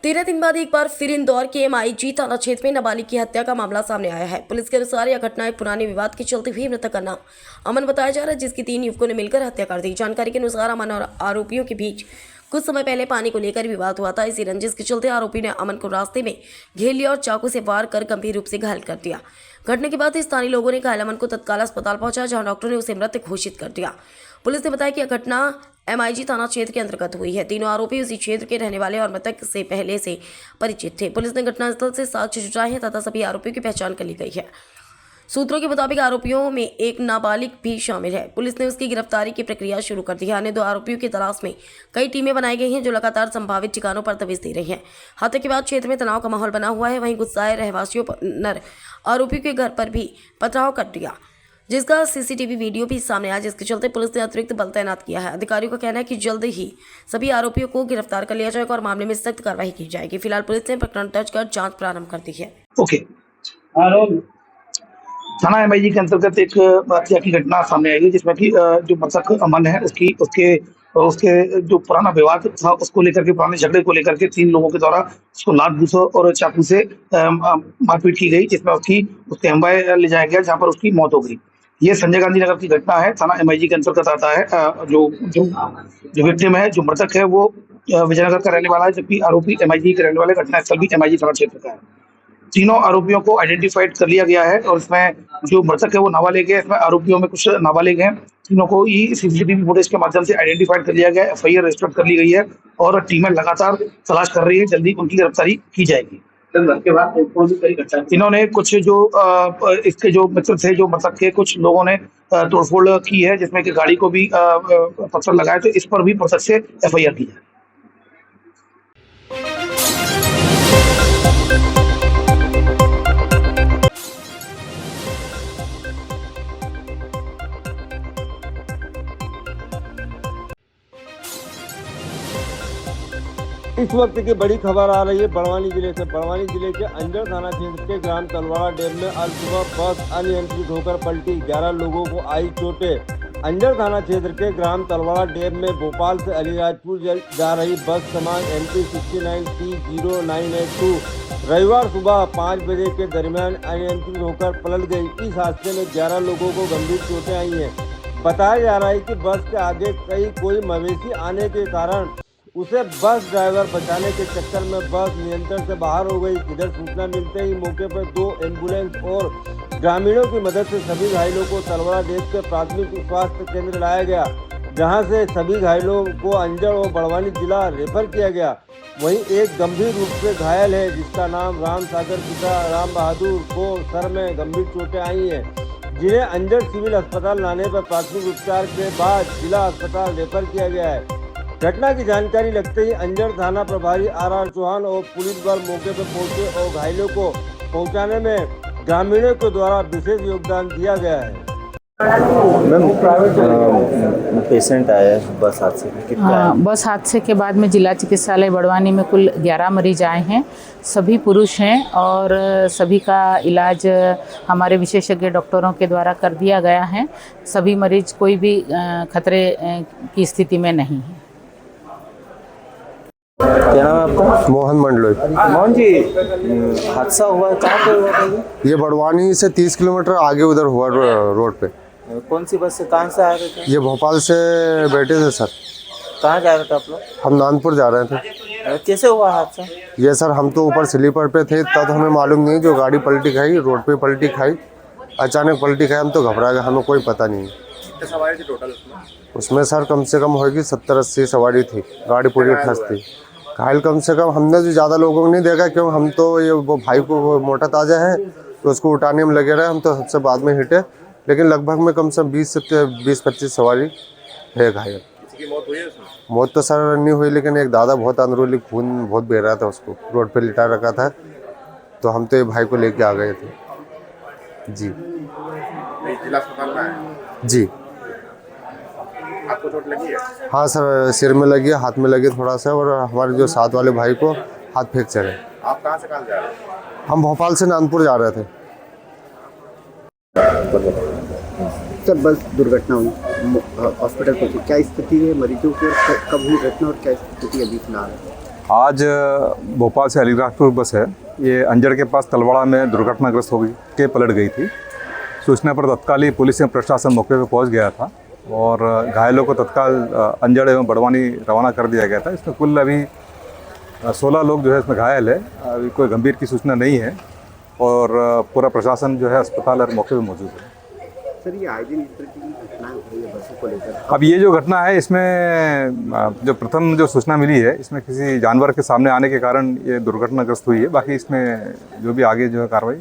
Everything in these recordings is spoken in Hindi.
13 दिन बाद एक बार फिर इंदौर के MIG थाना क्षेत्र में नाबालिग की हत्या का मामला सामने आया है। पुलिस के अनुसार यह घटना एक पुराने विवाद के चलते हुई मृतक का नाम अमन बताया जा रहा है, जिसकी 3 युवकों ने मिलकर हत्या कर दी। जानकारी के अनुसार अमन और आरोपियों के बीच कुछ समय पहले पानी को लेकर विवाद हुआ था। इसी रंजिश के चलते आरोपी ने अमन को रास्ते में घेर लिया और चाकू से वार कर गंभीर रूप से घायल कर दिया। घटना के बाद स्थानीय लोगों ने घायल अमन को तत्काल अस्पताल पहुंचाया, जहां डॉक्टर ने उसे मृत घोषित कर दिया। पुलिस ने बताया कि यह घटना MIG थाना क्षेत्र के अंतर्गत हुई है। तीनों आरोपी उसी क्षेत्र के रहने वाले और मृतक से पहले से परिचित थे। पुलिस ने घटनास्थल से साक्ष्य जुटाए हैं तथा सभी आरोपियों की पहचान कर ली गई है। सूत्रों के मुताबिक आरोपियों में एक नाबालिग भी शामिल है। पुलिस ने उसकी गिरफ्तारी की प्रक्रिया शुरू कर दी है। अन्य 2 आरोपियों की तलाश में कई टीमें बनाई गई हैं, जो लगातार संभावित ठिकानों पर दबिश दे रही हैं। हत्या के बाद क्षेत्र में तनाव का माहौल बना हुआ है। वहीं गुस्साए रहवासियों ने आरोपियों के घर पर भी पथराव कर दिया, जिसका CCTV वीडियो भी सामने आया, जिसके चलते पुलिस ने अतिरिक्त बल तैनात किया है। अधिकारियों का कहना है कि जल्द ही सभी आरोपियों को गिरफ्तार कर लिया जाएगा और मामले में सख्त कार्रवाई की जाएगी। फिलहाल पुलिस ने प्रकरण दर्ज कर जांच प्रारंभ कर दी है। थाना MIG के अंतर्गत एक हत्या की घटना सामने आई है, जिसमें कि जो मृतक अमन है उसके जो पुराना विवाद था उसको लेकर के, पुराने झगड़े को लेकर के 3 लोगों के द्वारा उसको लात घूसा और चाकू से मारपीट की गई, जिसमें उसके हम्बाई ले जाया गया, जहां पर उसकी मौत हो गई। ये संजय गांधी नगर की घटना है, थाना MIG के अंतर्गत आता है। जो विक्टिम है, जो मृतक है, वो विजयनगर का रहने वाला है, जबकि आरोपी MIG के रहने वाले। घटनास्थल भी MIG थाना क्षेत्र का है। तीनों आरोपियों को आइडेंटिफाइड कर लिया गया है और इसमें जो मृतक है वो नाबालिग है। इसमें आरोपियों में कुछ नाबालिग हैं। तीनों को ही CCTV फुटेज के माध्यम से आइडेंटिफाइड कर लिया गया है। FIR रजिस्टर कर ली गई है और टीमें लगातार तलाश कर रही है। जल्दी उनकी गिरफ्तारी की जाएगी। के बाद इन्होंने कुछ जो इसके जो मित्र थे, जो मृतक के, कुछ लोगों ने तोड़फोड़ की है, जिसमें कि गाड़ी को भी पत्थर लगाए, तो इस पर भी प्रत्यक्ष से FIR की जाए। इस वक्त की बड़ी खबर आ रही है बड़वानी जिले से। बड़वानी जिले के अंजड़ थाना क्षेत्र के ग्राम तलवाड़ा डैम में आज सुबह बस अनियंत्रित होकर पलटी, 11 लोगों को आई चोटें। अंजड़ थाना क्षेत्र के ग्राम तलवाड़ा डैम में भोपाल से अलीराजपुर जा रही बस क्रमांक MP 69T0982 रविवार सुबह 5 बजे के दरमियान अनियंत्रित होकर पलट गई। इस हादसे में 11 लोगों को गंभीर चोटें आई हैं। बताया जा रहा है कि बस के आगे कोई मवेशी आने के कारण उसे बस ड्राइवर बचाने के चक्कर में बस नियंत्रण से बाहर हो गई। इधर सूचना मिलते ही मौके पर 2 एम्बुलेंस और ग्रामीणों की मदद से सभी घायलों को तलवाड़ा डैम के प्राथमिक स्वास्थ्य केंद्र लाया गया, जहां से सभी घायलों को अंजड़ और बड़वानी जिला रेफर किया गया। वहीं एक गंभीर रूप से घायल है, जिसका नाम राम सागर पिता राम बहादुर को सर में गंभीर चोटें आई हैं, जिन्हें अंजड़ सिविल अस्पताल लाने पर प्राथमिक उपचार के बाद जिला अस्पताल रेफर किया गया है। घटना की जानकारी लगते ही अंजड़ थाना प्रभारी RR चौहान और पुलिस बल मौके पर पहुंचे और घायलों को पहुंचाने में ग्रामीणों के द्वारा विशेष योगदान दिया गया है। पेशेंट आया है बस हादसे में। बस हादसे के बाद में जिला चिकित्सालय बड़वानी में कुल 11 मरीज आए हैं। सभी पुरुष हैं और सभी का इलाज हमारे विशेषज्ञ डॉक्टरों के द्वारा कर दिया गया है। सभी मरीज कोई भी खतरे की स्थिति में नहीं है। क्या नाम है आपका? मोहन मंडलोई। मोहन जी, हादसा हुआ कहाँ पे हुआ था ये बड़वानी से 30 किलोमीटर आगे उधर हुआ रोड पे। कौन सी बस से, कहाँ से आ रहे थे? ये भोपाल से बैठे थे सर। कहाँ जा रहे थे आप लोग? हम नानपुर जा रहे थे। कैसे हुआ हादसा? ये सर हम तो ऊपर स्लीपर पे थे, तब हमें मालूम नहीं, जो गाड़ी पलटी खाई, रोड पे पलटी खाई, अचानक पलटी खाई। हम तो घबरा गए, हमें कोई पता नहीं। कितने सवारी थी टोटल उसमें सर कम से कम होगी 70-80 सवारी थी। गाड़ी पूरी ठस थी। घायल कम से कम हमने जो ज़्यादा लोगों को नहीं देखा, क्यों हम तो ये वो भाई को मोटा ताज़ा है तो उसको उठाने में लगे रहे। हम तो सबसे बाद में हिटे, लेकिन लगभग में कम से कम 20-25 सवारी है घायल। किसी की मौत हुई है उसमें? मौत तो सर नहीं हुई, लेकिन एक दादा बहुत अंदरूनी खून बहुत बह रहा था, उसको रोड पे लिटा रखा था, तो हम तो ये भाई को लेके आ गए थे। जी जिला अस्पताल में आए? जी। आपको चोट लगी है? हाँ सर, सिर में लगी है, हाथ में लगी थोड़ा सा, और हमारे जो साथ वाले भाई को हाथ फ्रैक्चर है। आप कहाँ से कहाँ जा रहे हैं? हम भोपाल से नानपुर जा रहे थे। सर बस दुर्घटना हुई, हॉस्पिटल पहुंची, क्या स्थिति है मरीजों की, कब हुई घटना और क्या स्थिति अभी फिलहाल है? आज भोपाल से अलीराजपुर बस है, ये अंजड़ के पास तलवाड़ा में दुर्घटनाग्रस्त हो गई के पलट गई थी। सूचना पर तत्काल ही पुलिस एवं प्रशासन मौके पर पहुंच गया था और घायलों को तत्काल अंजड़ एवं बड़वानी रवाना कर दिया गया था। इसमें कुल अभी 16 लोग जो है इसमें घायल है। अभी कोई गंभीर की सूचना नहीं है और पूरा प्रशासन जो है अस्पताल और मौके पर मौजूद है। सर, ये आए दिन इस तरह की घटनाएं हो रही है बसों को लेकर। अब ये जो घटना है इसमें जो प्रथम जो सूचना मिली है इसमें किसी जानवर के सामने आने के कारण ये दुर्घटनाग्रस्त हुई है। बाकी इसमें जो भी आगे जो है कार्रवाई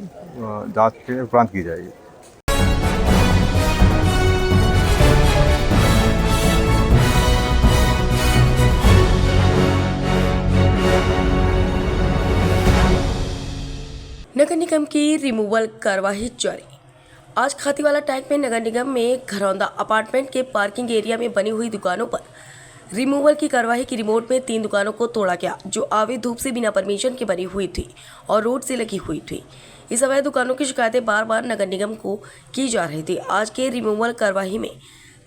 जांच के उपरांत की जाएगी। नगर निगम की रिमूवल कार्यवाही जारी। आज खातीवाला टैंक में नगर निगम में घरौंदा अपार्टमेंट के पार्किंग एरिया में बनी हुई दुकानों पर रिमूवल की कार्यवाही की रिमोट में 3 दुकानों को तोड़ा गया, जो आवे धूप से बिना परमिशन के बनी हुई थी और रोड से लगी हुई थी। इस अवैध दुकानों की शिकायतें बार बार नगर निगम को की जा रही थी। आज के रिमूवल कार्यवाही में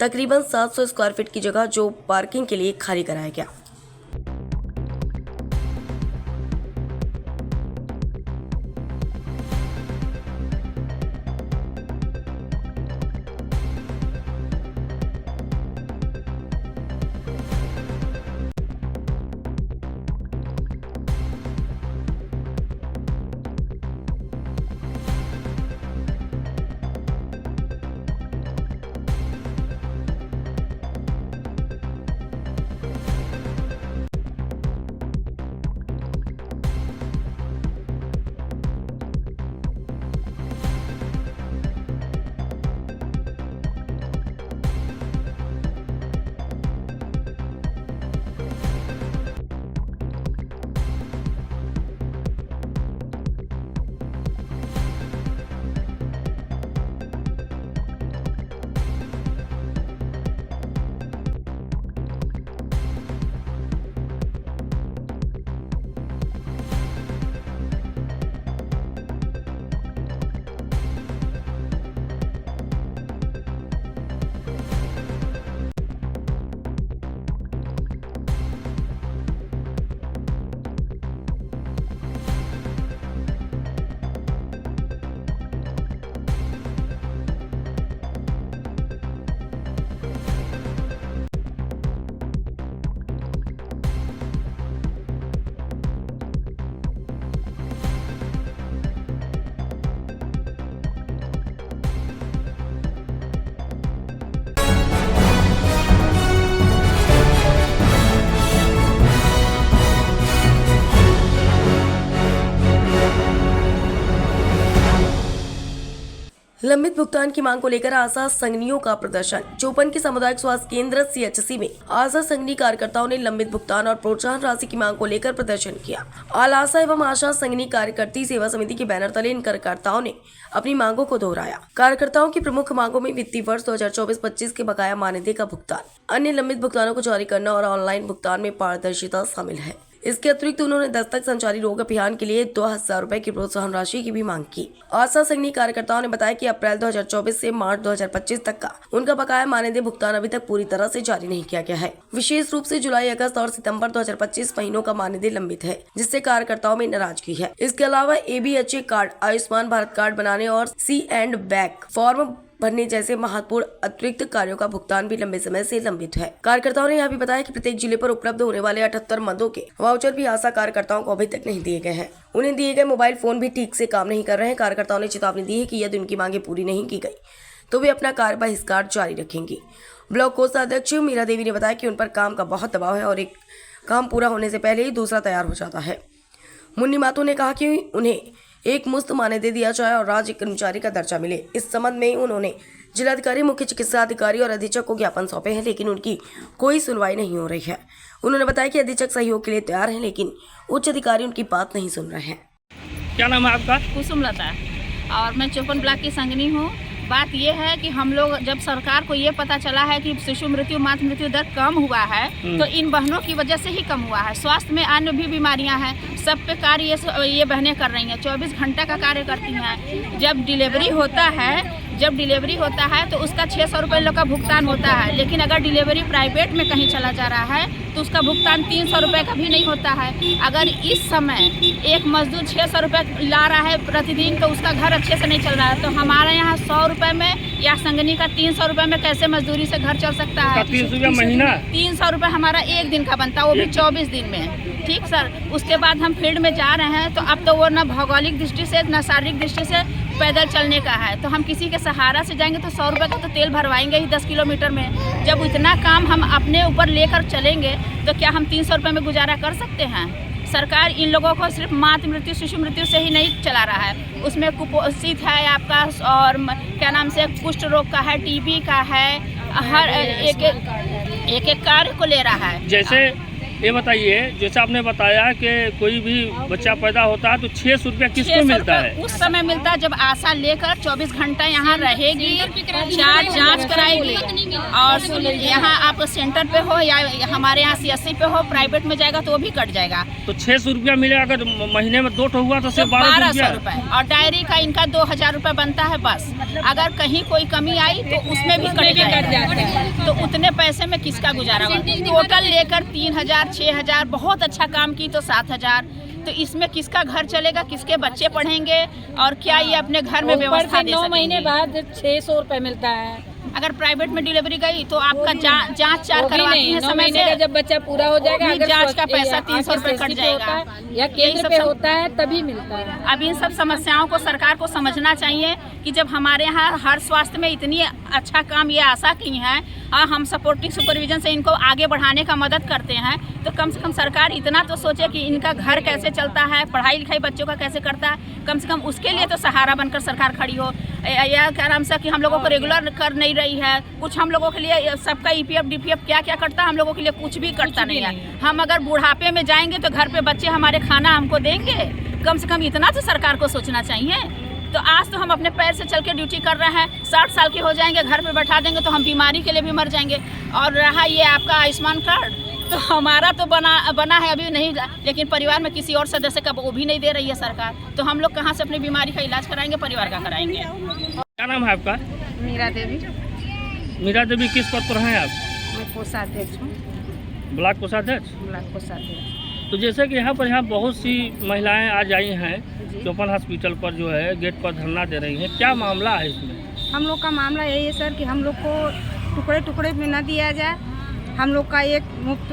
तकरीबन 700 स्क्वायर फीट की जगह जो पार्किंग के लिए खाली कराया गया। लंबित भुगतान की मांग को लेकर आशा संघनियों का प्रदर्शन। चौपन के सामुदायिक स्वास्थ्य केंद्र CHC में आशा संघनी कार्यकर्ताओं ने लंबित भुगतान और प्रोत्साहन राशि की मांग को लेकर प्रदर्शन किया। आल आशा एवं आशा संघनी कार्यकर्ती सेवा समिति के बैनर तले इन कार्यकर्ताओं ने अपनी मांगों को दोहराया। कार्यकर्ताओं की प्रमुख मांगों में वित्तीय वर्ष 2024-25 के बकाया मानदेय का भुगतान, अन्य लंबित भुगतानों को जारी करना और ऑनलाइन भुगतान में पारदर्शिता शामिल है। इसके अतिरिक्त उन्होंने दस्तक संचारी रोग अभियान के लिए 2000 रुपए की प्रोत्साहन राशि की भी मांग की। आशा संघनी कार्यकर्ताओं ने बताया कि अप्रैल 2024 से मार्च 2025 तक का उनका बकाया मानदेय भुगतान अभी तक पूरी तरह से जारी नहीं किया गया है। विशेष रूप से जुलाई, अगस्त और सितंबर 2025 महीनों का मानदेय लंबित है, जिससे कार्यकर्ताओं में नाराजगी है। इसके अलावा ABHA card, Ayushman Bharat card बनाने और C&बैक फॉर्म भरने जैसे महत्वपूर्ण अतिरिक्त कार्यों का भुगतान भी लंबे समय से लंबित है। कार्यकर्ताओं ने यह भी बताया कि प्रत्येक जिले पर उपलब्ध होने वाले 78 मदों के वाउचर भी आशा कार्यकर्ताओं को अभी तक नहीं दिए गए हैं। उन्हें दिए गए मोबाइल फोन भी ठीक से काम नहीं कर रहे हैं। कार्यकर्ताओं ने चेतावनी दी है कि यदि उनकी मांगे पूरी नहीं की गई तो वे अपना कार्य बहिष्कार जारी रखेंगी। ब्लॉक कोषाध्यक्ष मीरा देवी ने बताया कि उन पर काम का बहुत दबाव है और एक काम पूरा होने से पहले ही दूसरा तैयार हो जाता है। मुन्नी माथुर ने कहा कि उन्हें एक मुफ्त मानदेय दिया जाए और राज्य कर्मचारी का दर्जा मिले। इस संबंध में उन्होंने जिलाधिकारी, मुख्य चिकित्सा अधिकारी और अधीक्षक को ज्ञापन सौंपे हैं, लेकिन उनकी कोई सुनवाई नहीं हो रही है। उन्होंने बताया कि अधीक्षक सहयोग के लिए तैयार हैं, लेकिन उच्च अधिकारी उनकी बात नहीं सुन रहे हैं। क्या नाम है आपका? कुसुम लता और मैं चौपन ब्लॉक की संघनी हूँ। बात ये है कि हम लोग जब सरकार को ये पता चला है कि शिशु मृत्यु, मातृ मृत्यु दर कम हुआ है, तो इन बहनों की वजह से ही कम हुआ है। स्वास्थ्य में अन्य भी बीमारियां हैं, सब पे कार्य ये बहनें कर रही हैं, 24 घंटा का कार्य करती हैं। जब डिलीवरी होता है, जब डिलीवरी होता है तो उसका 600 रुपये लोग का भुगतान होता है, लेकिन अगर डिलीवरी प्राइवेट में कहीं चला जा रहा है तो उसका भुगतान 300 रुपये का भी नहीं होता है। अगर इस समय एक मजदूर 600 रुपये ला रहा है प्रतिदिन तो उसका घर अच्छे से नहीं चल रहा है, तो हमारे यहाँ 100 रुपये में या संगनी का 300 रुपये में कैसे मजदूरी से घर चल सकता है? 300 रुपया महीना, 300 रुपये हमारा एक दिन का बनता है, वो भी 24 दिन में। ठीक सर, उसके बाद हम फील्ड में जा रहे हैं तो अब तो वो न भौगोलिक दृष्टि से न शारीरिक दृष्टि से पैदल चलने का है, तो हम किसी के सहारा से जाएंगे तो 100 रुपये का तो तेल भरवाएंगे ही 10 किलोमीटर में। जब इतना काम हम अपने ऊपर लेकर चलेंगे तो क्या हम 300 रुपये में गुजारा कर सकते हैं? सरकार इन लोगों को सिर्फ मातृ मृत्यु शिशु मृत्यु से ही नहीं चला रहा है, उसमें कुपोषित है आपका और क्या नाम से कुष्ठ रोग का है, टीबी का है, हर एक कार्य को ले रहा है। जैसे ये बताइए, जैसे आपने बताया कि कोई भी बच्चा पैदा होता है तो 600 रुपया किसको मिलता है? उस समय मिलता है जब आशा लेकर 24 घंटा यहाँ रहेगी, जांच कराएगी, और यहाँ आप सेंटर पे हो या हमारे यहाँ CSC पे हो, प्राइवेट में जाएगा तो वो भी कट जाएगा। तो 600 रुपया मिलेगा, अगर महीने में 2 हुआ तो सिर्फ 1200 रुपये, और डायरी का इनका 2000 रुपये बनता है बस। अगर कहीं कोई कमी आई तो उसमें भी कट जाएगा, तो उतने पैसे में किसका गुजारा होगा? टोटल लेकर 3000 6000, बहुत अच्छा काम की तो 7000, तो इसमें किसका घर चलेगा, किसके बच्चे पढ़ेंगे, और क्या ये अपने घर में व्यवस्था दे सकेंगे? 9 महीने बाद 600 रुपये मिलता है। अगर प्राइवेट में डिलीवरी गई तो आपका जांच करवाती है समय से, जब बच्चा पूरा हो जाएगा अगर जांच का पैसा 300 रुपये कट जाएगा या केंद्र पे होता है तभी मिलता है। अब इन सब समस्याओं को सरकार को समझना चाहिए कि जब हमारे यहाँ हर स्वास्थ्य में इतनी अच्छा काम ये आशा की है और हम सपोर्टिंग सुपरविजन से इनको आगे बढ़ाने का मदद करते हैं, तो कम से कम सरकार इतना तो सोचे कि इनका घर कैसे चलता है, पढ़ाई लिखाई बच्चों का कैसे करता है, कम से कम उसके लिए तो सहारा बनकर सरकार खड़ी हो। या क्या नाम से कि हम लोगों को रेगुलर कर नहीं रही है, कुछ हम लोगों के लिए सबका EPF DPF क्या क्या करता है, हम लोगों के लिए कुछ भी करता नहीं है। हम अगर बुढ़ापे में जाएंगे तो घर पे बच्चे हमारे खाना हमको देंगे, कम से कम इतना तो सरकार को सोचना चाहिए। तो आज तो हम अपने पैर से चल के ड्यूटी कर रहे हैं, 60 साल के हो जाएंगे, घर पे बैठा देंगे तो हम बीमारी के लिए भी मर जाएंगे। और रहा ये आपका आयुष्मान कार्ड, तो हमारा तो बना है अभी नहीं, लेकिन परिवार में किसी और सदस्य का वो भी नहीं दे रही है सरकार, तो हम लोग कहाँ से अपनी बीमारी का इलाज कराएंगे, परिवार का कराएंगे। क्या नाम है आपका? मीरा देवी। मीरा देवी, किस पद पर हैं आप? मैं कोषाध्यक्ष हूँ। ब्लॉक कोषाध्यक्ष? ब्लॉक कोषाध्यक्ष। तो जैसे कि यहाँ पर बहुत सी महिलाएं आज आई हैं चौपन हॉस्पिटल पर, जो है गेट पर धरना दे रही हैं, क्या मामला है इसमें? हम लोग का मामला यही है सर कि हम लोग को टुकड़े टुकड़े में न दिया जाए, हम लोग का एक मुफ्त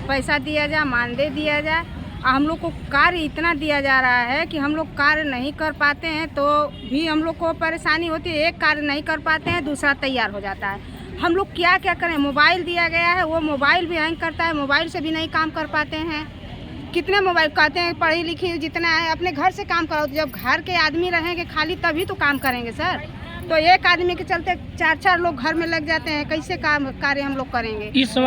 पैसा दिया जाए, मानदेय दिया जाए। हम लोग को कार्य इतना दिया जा रहा है कि हम लोग कार्य नहीं कर पाते हैं तो भी हम लोग को परेशानी होती है। एक कार्य नहीं कर पाते हैं दूसरा तैयार हो जाता है। हम लोग क्या क्या करें? मोबाइल दिया गया है, वो मोबाइल भी हैंग करता है, मोबाइल से भी नहीं काम कर पाते हैं। कितने मोबाइल कहते हैं पढ़ी लिखी जितना है अपने घर से काम करो, तो जब घर के आदमी रहेंगे खाली तभी तो काम करेंगे सर। तो एक आदमी के चलते 4-4 लोग घर में लग जाते हैं, कैसे काम कार्य हम लोग करेंगे? इस समय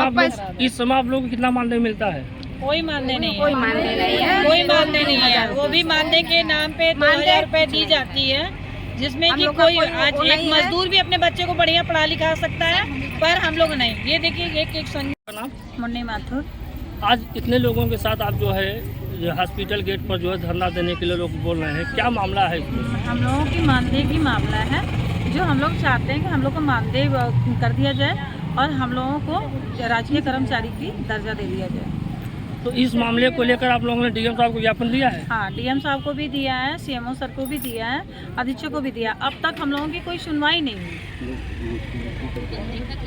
आप लोग को कितना मानदेय मिलता है? कोई मानदेय नहीं है, कोई मानदेय नहीं है, कोई मानदेय नहीं है। वो भी मानदेय के नाम पे 2000 रुपये दी जाती है, जिसमें कि कोई आज एक मजदूर भी अपने बच्चे को बढ़िया पढ़ा लिखा सकता है, पर हम लोग नहीं। ये देखिए एक नाम मुन्नी माथुर। आज इतने लोगों के साथ आप जो है हॉस्पिटल गेट पर जो है धरना देने के लिए लोग बोल रहे हैं, क्या मामला है इसमें? हम लोगों की मानदेय की मामला है, जो हम लोग चाहते हैं कि हम लोग को मानदेय कर दिया जाए और हम लोगों को राजकीय कर्मचारी की दर्जा दे दिया जाए। तो इस मामले को लेकर आप लोगों ने DM साहब को ज्ञापन दिया है? हाँ, DM साहब को भी दिया है, CMO सर को भी दिया है, अधीक्षक को भी दिया। अब तक हम लोगों की कोई सुनवाई नहीं हुई।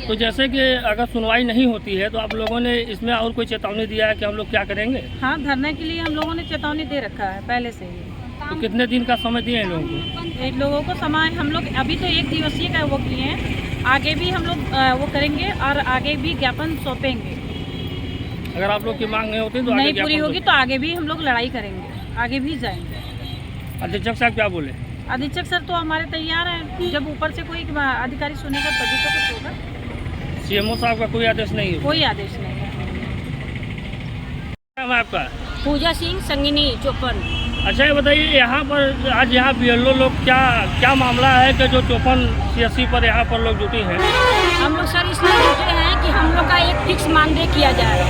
तो जैसे कि अगर सुनवाई नहीं होती है तो आप लोगों ने इसमें और कोई चेतावनी दिया है कि हम लोग क्या करेंगे? हाँ, धरने के लिए हम लोगों ने चेतावनी दे रखा है पहले से ही। तो कितने दिन का समय दिए इन लोगों को? इन लोगों को समय हम लोग अभी तो 1 दिवसीय का वो किए हैं, आगे भी हम लोग वो करेंगे और आगे भी ज्ञापन सौंपेंगे। अगर आप लोग की मांग नहीं होती तो नहीं पूरी होगी तो आगे भी हम लोग लड़ाई करेंगे, आगे भी जाएंगे। अधीक्षक साहब क्या बोले? अधीक्षक सर तो हमारे तैयार हैं, जब ऊपर से कोई अधिकारी सुनेगा तभी तो कुछ होगा। CMO साहब का कोई आदेश नहीं है? कोई आदेश नहीं है। नाम है आपका? पूजा सिंह, संगिनी, चौपन। अच्छा, ये बताइए यहाँ पर आज यहाँ BLO लोग क्या मामला है कि जो चौपन CSC पर यहाँ पर लोग जुटे हैं? हम लोग सर इसलिए जुटे हैं कि हम लोग का एक फिक्स मानदेय किया जाए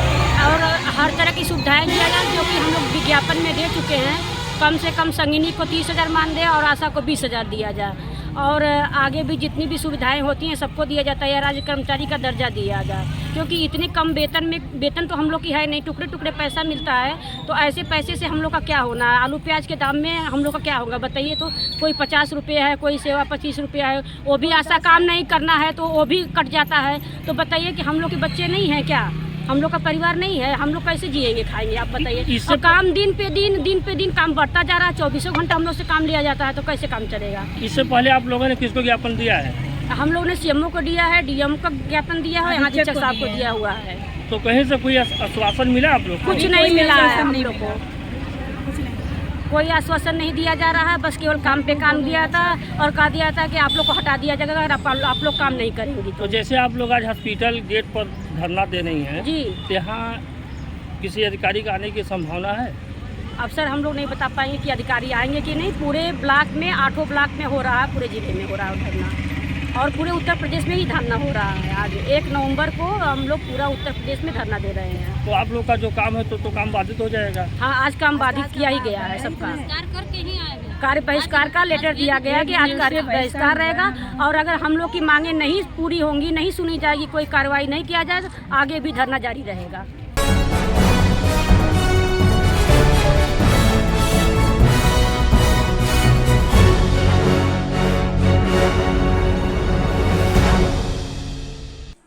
और हर तरह की सुविधाएं दिया जाए, जो कि हम लोग विज्ञापन में दे चुके हैं। कम से कम संगिनी को 30,000 मानदेय और आशा को 20,000 दिया जाए। और आगे भी जितनी भी सुविधाएं होती हैं सबको दिया जाता है, या राज्य कर्मचारी का दर्जा दिया जाए, क्योंकि इतने कम वेतन तो हम लोग की है नहीं, टुकड़े टुकड़े पैसा मिलता है। तो ऐसे पैसे से हम लोग का क्या होना है? आलू प्याज के दाम में हम लोग का क्या होगा बताइए? तो कोई 50 रुपये है, कोई सेवा 25 रुपया है, वो भी ऐसा काम नहीं करना है तो वो भी कट जाता है। तो बताइए कि हम लोग के बच्चे नहीं हैं क्या? हम लोग का परिवार नहीं है? हम लोग कैसे जिएंगे खाएंगे आप बताइए? और काम दिन पे दिन काम बढ़ता जा रहा है, 24 घंटा हम लोग से काम लिया जाता है, तो कैसे काम चलेगा? इससे पहले आप लोगों ने किसको ज्ञापन दिया है? हम लोग ने सीएमओ को दिया है, डीएम को ज्ञापन दिया है, यहाँ अधीक्षक साहब को दिया हुआ है। तो कहीं से कोई आश्वासन मिला आप लोग को? कुछ नहीं मिला है हम लोग को, कोई आश्वासन नहीं दिया जा रहा है। बस केवल काम पे काम दिया था और कहा दिया था कि आप लोग को हटा दिया जाएगा अगर आप लोग काम नहीं करेंगे तो जैसे आप लोग आज हॉस्पिटल गेट पर धरना दे रही हैं जी, तो यहाँ किसी अधिकारी का आने की संभावना है? अब सर हम लोग नहीं बता पाएंगे कि अधिकारी आएंगे कि नहीं। पूरे ब्लॉक में 8 ब्लॉक में हो रहा है, पूरे जिले में हो रहा है धरना, और पूरे उत्तर प्रदेश में ही धरना हो रहा है। आज 1 नवंबर को हम लोग पूरा उत्तर प्रदेश में धरना दे रहे हैं। तो आप लोग का जो काम है तो काम बाधित हो जाएगा? हाँ, आज काम बाधित किया ही गया है सबका। कार्य बहिष्कार का लेटर दिया गया कि आज कार्य बहिष्कार रहेगा, और अगर हम लोग की मांगे नहीं पूरी होंगी, नहीं सुनी जाएगी, कोई कार्रवाई नहीं किया जाएगा, आगे भी धरना जारी रहेगा।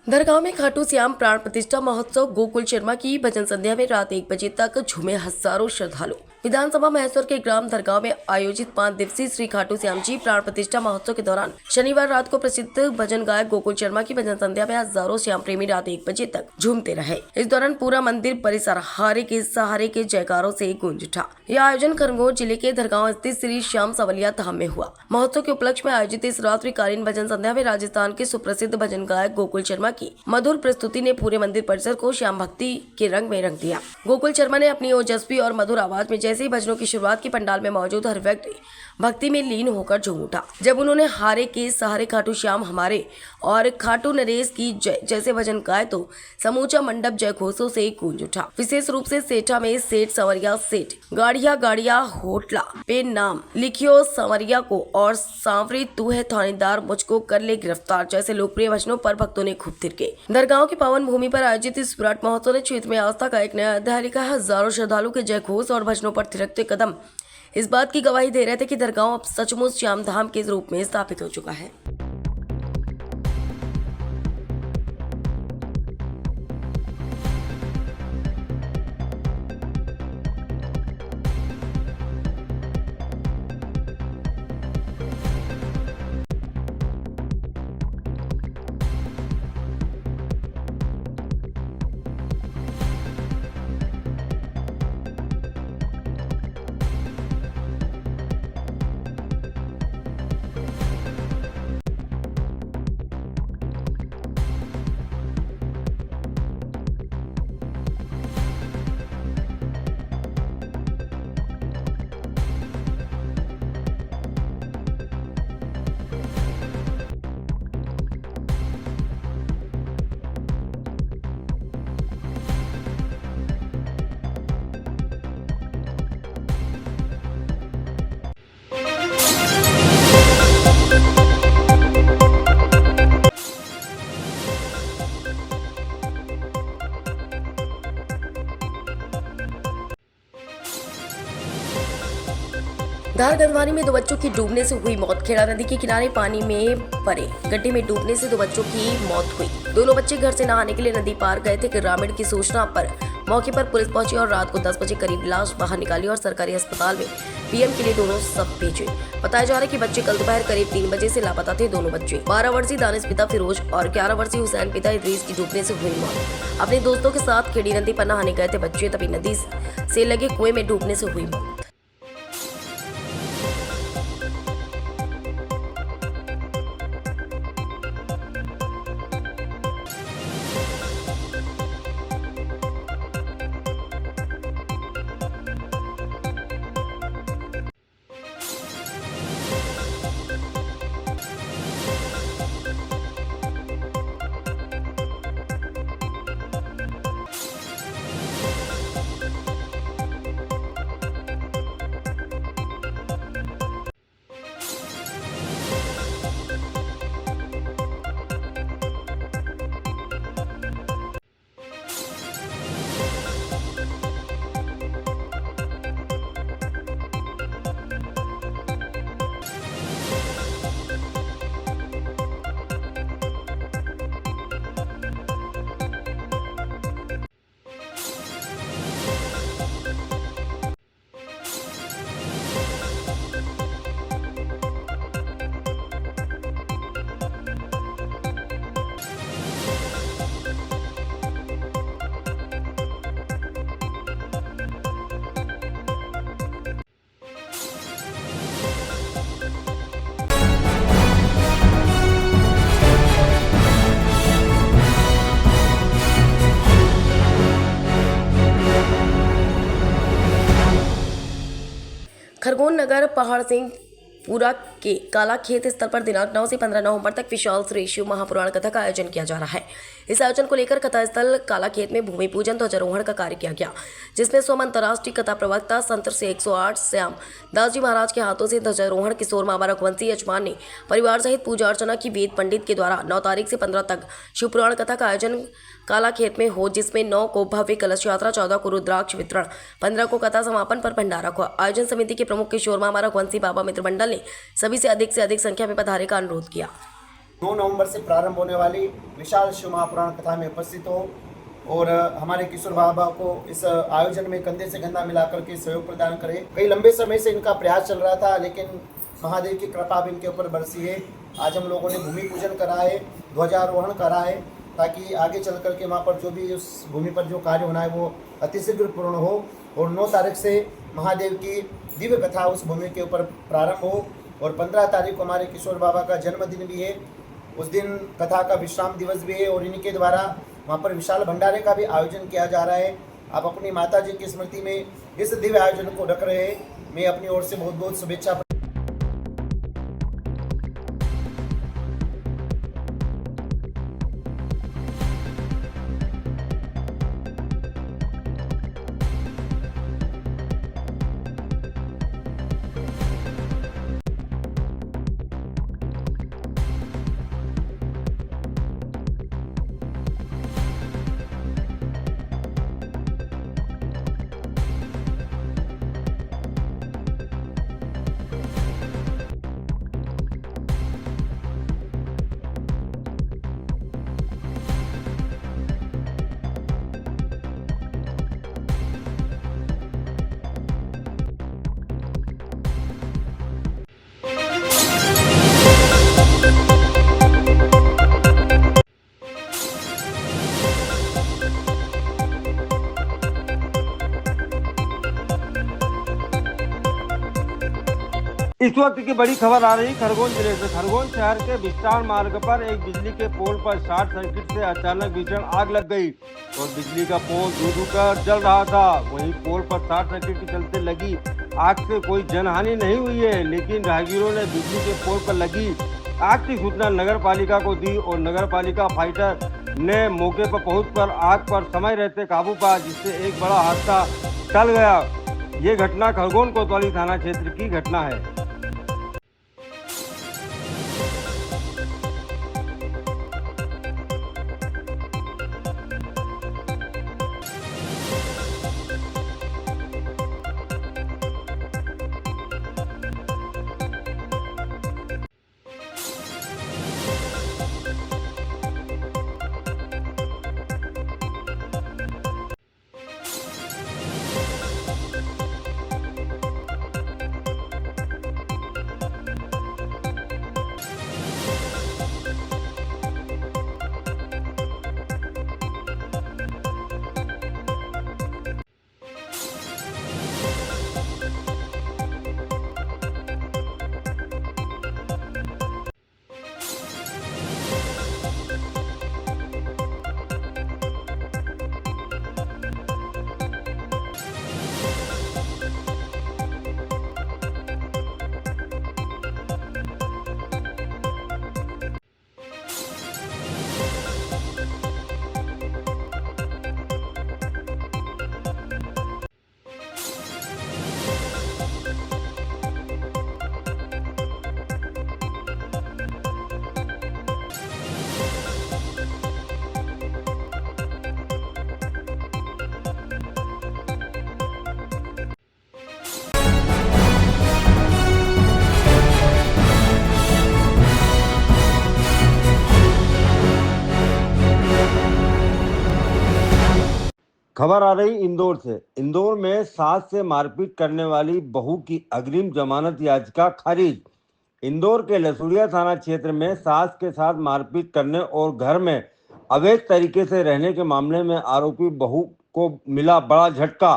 दरगाह में खाटू श्याम प्राण प्रतिष्ठा महोत्सव गोकुल शर्मा की भजन संध्या में रात 1 बजे तक झूमे हजारों श्रद्धालु। विधानसभा महेश्वर के ग्राम दरगाह में आयोजित 5 दिवसीय श्री खाटू श्याम जी प्राण प्रतिष्ठा महोत्सव के दौरान शनिवार रात को प्रसिद्ध भजन गायक गोकुल शर्मा की भजन संध्या में हजारों श्याम प्रेमी रात 1 बजे तक झूमते रहे। इस दौरान पूरा मंदिर परिसर हारे के सहारे के जयकारों से गूंज उठा। यह आयोजन खरगोन जिले के दरगाह स्थित श्री श्याम सवलिया धाम में हुआ। महोत्सव के उपलक्ष्य में आयोजित इस रात्रिकालीन भजन संध्या में राजस्थान के सुप्रसिद्ध भजन गायक गोकुल शर्मा की मधुर प्रस्तुति ने पूरे मंदिर परिसर को श्याम भक्ति के रंग में रंग दिया। गोकुल शर्मा ने अपनी ओजस्वी और मधुर आवाज में जैसे ही भजनों की शुरुआत की, पंडाल में मौजूद हर व्यक्ति भक्ति में लीन होकर झूम उठा। जब उन्होंने हारे के सहारे खाटू श्याम हमारे और खाटू नरेश की जय जैसे भजन गाए तो समूचा मंडप जय घोषों से गूंज उठा। विशेष रूप से सेठा में सेठ संवरिया सेठ गाड़िया गाड़िया होटला पे नाम लिखियो संवरिया को और सांवरी तू है थानेदार मुझको कर ले गिरफ्तार जैसे लोकप्रिय भजनों पर भक्तों ने खूब थिरके। दरगाह की पावन भूमि पर आयोजित इस विराट महोत्सव ने क्षेत्र में आस्था का एक नया अध्याय लिखा है। हजारों श्रद्धालु के जय घोष और भजनों पर थिरकते कदम इस बात की गवाही दे रहे थे कि दरगाह अब सचमुच श्याम धाम के रूप में स्थापित हो चुका है। धार गंधवानी में 2 बच्चों की डूबने से हुई मौत। खेड़ा नदी के किनारे पानी में पड़े गड्ढे में डूबने से 2 बच्चों की मौत हुई। दोनों बच्चे घर से नहाने के लिए नदी पार गए थे। ग्रामीण की सूचना पर मौके पर पुलिस पहुंची और रात को 10 बजे करीब लाश बाहर निकाली और सरकारी अस्पताल में पीएम के लिए दोनों सब भेजे। बताया जा रहा है कि बच्चे कल दोपहर करीब 3 बजे से लापता थे। दोनों बच्चे 12 वर्षीय दानिश पिता फिरोज और 11 वर्षीय हुसैन पिता इदरीस की डूबने से हुई मौत। अपने दोस्तों के साथ खेड़ी नदी पर नहाने गए थे बच्चे, तभी नदी से लगे कुएं में डूबने से हुई मौत। खरगोन नगर पहाड़ सिंह पूरा के काला खेत स्थल पर दिनांक 9 से 15 नवंबर तक विशाल श्री शिव महापुराण कथा का आयोजन किया जा रहा है। इस आयोजन को लेकर कथा स्थल काला खेत में भूमि पूजन ध्वजारोहण का कार्य किया गया, जिसमें सोम अंतर्राष्ट्रीय कथा प्रवक्ता संत से 108 श्याम दास जी महाराज के हाथों से ध्वजारोहण किशोर मामा रघुवंशी यजमान ने परिवार सहित पूजा अर्चना की वेद पंडित के द्वारा 9 तारीख से 15 तक शिवपुराण कथा का आयोजन काला खेत में हो, जिसमें 9 को भव्य कलश यात्रा, 14 को रुद्राक्ष वितरण, 15 को कथा समापन पर भंडारा हुआ। आयोजन समिति के प्रमुख किशोर मामा रघुवंशी बाबा मित्र मंडल ने सभी से अधिक संख्या में पधारे का अनुरोध किया। 9 नवंबर से प्रारंभ होने वाली विशाल शिव महापुराण कथा में उपस्थित हो और हमारे किशोर बाबा को इस आयोजन में कंधे से कंधा मिलाकर के सहयोग प्रदान करें। कई लंबे समय से इनका प्रयास चल रहा था, लेकिन महादेव की कृपा भी इनके ऊपर बरसी है। आज हम लोगों ने भूमि पूजन करा है, ध्वजारोहण करा है, ताकि आगे चल कर के वहाँ पर जो भी उस भूमि पर जो कार्य होना है वो अतिशीघ्र पूर्ण हो और 9 तारीख से महादेव की दिव्य कथा उस भूमि के ऊपर प्रारंभ हो और 15 तारीख को हमारे किशोर बाबा का जन्मदिन भी है। उस दिन कथा का विश्राम दिवस भी है और इनके द्वारा वहाँ पर विशाल भंडारे का भी आयोजन किया जा रहा है। आप अपनी माता जी की स्मृति में इस दिव्य आयोजन को रख रहे हैं। मैं अपनी ओर से बहुत बहुत शुभेच्छा। इस वक्त की बड़ी खबर आ रही खरगोन जिले से। खरगोन शहर के विस्तार मार्ग पर एक बिजली के पोल पर शॉर्ट सर्किट से अचानक भीषण आग लग गई और बिजली का पोल धू कर जल रहा था। वहीं पोल पर शॉर्ट सर्किट के चलते लगी आग से कोई जनहानि नहीं हुई है, लेकिन राहगीरों ने बिजली के पोल पर लगी आग की सूचना नगर पालिका को दी और नगर पालिका फाइटर ने मौके पर पहुंचकर आग पर समय रहते काबू पाया, जिससे एक बड़ा हादसा टल गया। ये घटना खरगोन कोतवाली थाना क्षेत्र की घटना है। खबर आ रही इंदौर से। इंदौर में सास से मारपीट करने वाली बहू की अग्रिम जमानत याचिका खारिज। इंदौर के लसूड़िया थाना क्षेत्र में सास के साथ मारपीट करने और घर में अवैध तरीके से रहने के मामले में आरोपी बहू को मिला बड़ा झटका।